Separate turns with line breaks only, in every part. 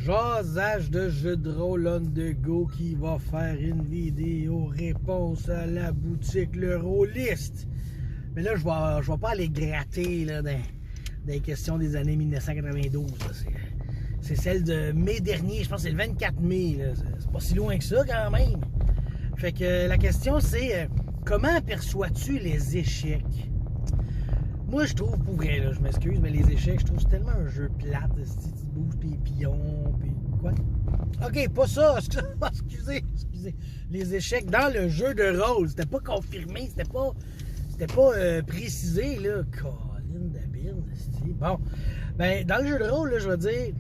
Jasage de jeu de rôle on the go qui va faire une vidéo réponse à la boutique Le Rôliste. Mais là, je vais pas aller gratter là, dans les questions des années 1992. C'est celle de mai dernier, je pense que c'est le 24 mai. C'est pas si loin que ça quand même. Fait que la question c'est comment aperçois-tu les échecs? Moi, je trouve, pour vrai, là, je m'excuse, mais les échecs, je trouve que c'est tellement un jeu plate. Si tu bouges tes pions, puis quoi? Ok, pas ça, excusez. Les échecs dans le jeu de rôle, c'était pas confirmé, c'était pas précisé, là. Colin d'habile, bon. Ben, dans le jeu de rôle, là, je vais dire,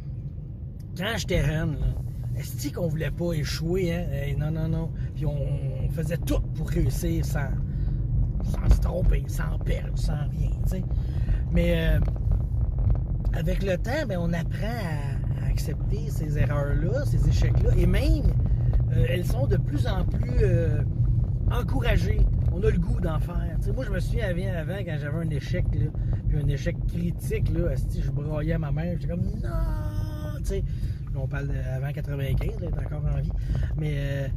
quand j'étais jeune, est-ce qu'on voulait pas échouer, hein? Non. Puis on faisait tout pour réussir sans se tromper, sans perdre, sans rien, tu sais. Mais avec le temps, ben, on apprend à accepter ces erreurs-là, ces échecs-là, et même, elles sont de plus en plus encouragées. On a le goût d'en faire. Tu sais, moi, je me souviens avant, quand j'avais un échec, là, puis un échec critique, là, je broyais à ma mère, j'étais comme « Non! » Tu sais, on parle d'avant 95, elle est encore en vie. Mais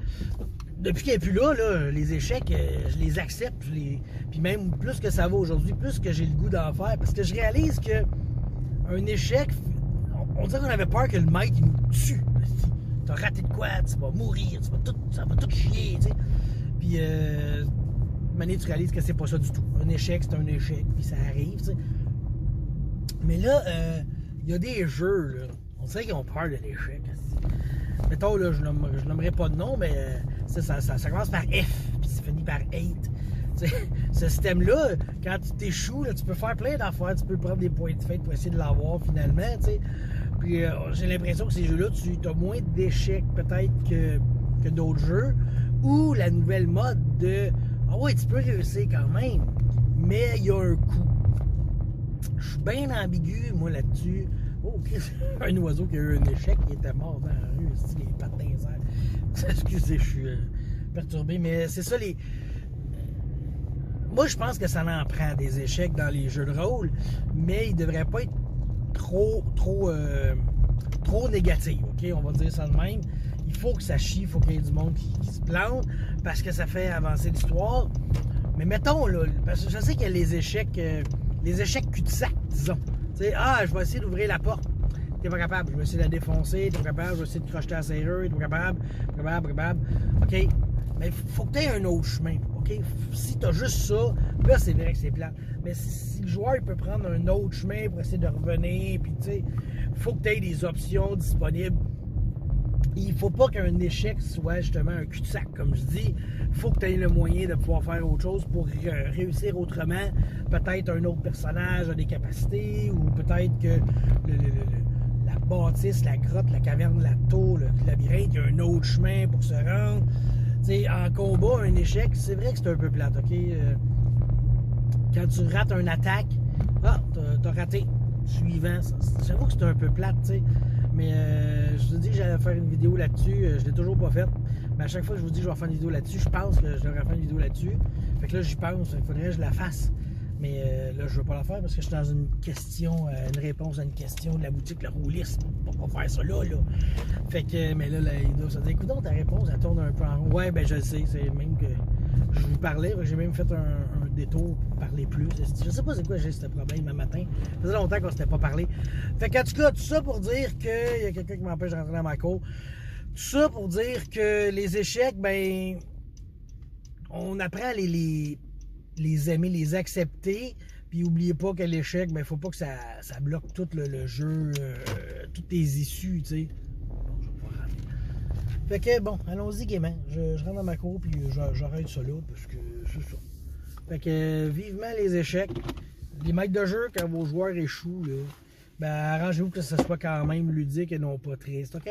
depuis qu'elle n'est plus là, les échecs, je les accepte. Puis même plus que ça va aujourd'hui, plus que j'ai le goût d'en faire. Parce que je réalise que un échec, on dirait qu'on avait peur que le maître il nous tue. T'as raté de quoi, tu vas mourir, ça va tout chier. Tu sais. Puis maintenant, tu réalises que c'est pas ça du tout. Un échec, c'est un échec, puis ça arrive. Tu sais. Mais là, il y a des jeux, là. On dirait qu'ils ont peur de l'échec. Mettons, là, je nommerai pas de nom, mais ça commence par F, puis ça finit par 8. Ce système-là, quand tu t'échoues, tu peux faire plein d'affaires. Tu peux prendre des points de fête pour essayer de l'avoir finalement. T'sais. Puis j'ai l'impression que ces jeux-là, tu as moins d'échecs peut-être que d'autres jeux. Ou la nouvelle mode de « Ah ouais, tu peux réussir quand même, mais il y a un coût. » Je suis bien ambigu, moi, là-dessus. Oh, un oiseau qui a eu un échec, il était mort dans la rue, les pattes dans les airs. Excusez, je suis perturbé, mais c'est ça, moi, je pense que ça en prend des échecs dans les jeux de rôle, mais ils ne devraient pas être trop négatifs, OK? On va dire ça de même. Il faut que ça chie, il faut qu'il y ait du monde qui se plante, parce que ça fait avancer l'histoire. Mais mettons, là, parce que je sais qu'il y a les échecs cul-de-sac, disons. Tu sais, je vais essayer d'ouvrir la porte. T'es pas capable. Je vais essayer de la défoncer. T'es pas capable. Je vais essayer de crocheter la serrure. T'es pas capable. OK? Mais faut que t'aies un autre chemin. OK? Si t'as juste ça, là, c'est vrai que c'est plat. Mais si le joueur il peut prendre un autre chemin pour essayer de revenir, puis tu sais, faut que t'aies des options disponibles. Il faut pas qu'un échec soit justement un cul-de-sac, comme je dis. Il faut que tu aies le moyen de pouvoir faire autre chose pour réussir autrement. Peut-être un autre personnage a des capacités, ou peut-être que la bâtisse, la grotte, la caverne, la tour, le labyrinthe, il y a un autre chemin pour se rendre. T'sais, en combat, un échec, c'est vrai que c'est un peu plate, OK? Quand tu rates une attaque, t'as raté. Suivant, j'avoue que c'est un peu plate, tu sais. Mais je vous dis que j'allais faire une vidéo là-dessus. Je l'ai toujours pas faite. Mais à chaque fois que je vous dis que je vais faire une vidéo là-dessus, je pense que je devrais faire une vidéo là-dessus. Fait que là, j'y pense. Il faudrait que je la fasse. Mais là, je veux pas la faire parce que je suis dans une réponse à une question de la boutique Le Rôliste. On va pas faire ça là. Fait que, mais là, il doit se dire, écoute, ta réponse, elle tourne un peu en rond. Ouais, ben je le sais. C'est même que je vous parlais. J'ai même fait un détour pour parler plus. Je sais pas c'est quoi j'ai ce problème un matin. Ça faisait longtemps qu'on s'était pas parlé. Fait qu'en tout cas, tout ça pour dire qu'il y a quelqu'un qui m'empêche de rentrer dans ma cour. Tout ça pour dire que les échecs, ben, on apprend à les aimer, les accepter. Puis n'oubliez pas que l'échec, ben, faut pas que ça bloque tout le jeu, toutes les issues, tu sais. Fait que bon, allons-y gaiement. Je rentre dans ma cour puis j'arrête ça là parce que c'est ça. Fait que vivement les échecs. Les maîtres de jeu, quand vos joueurs échouent, là, ben arrangez-vous que ce soit quand même ludique et non pas triste, OK?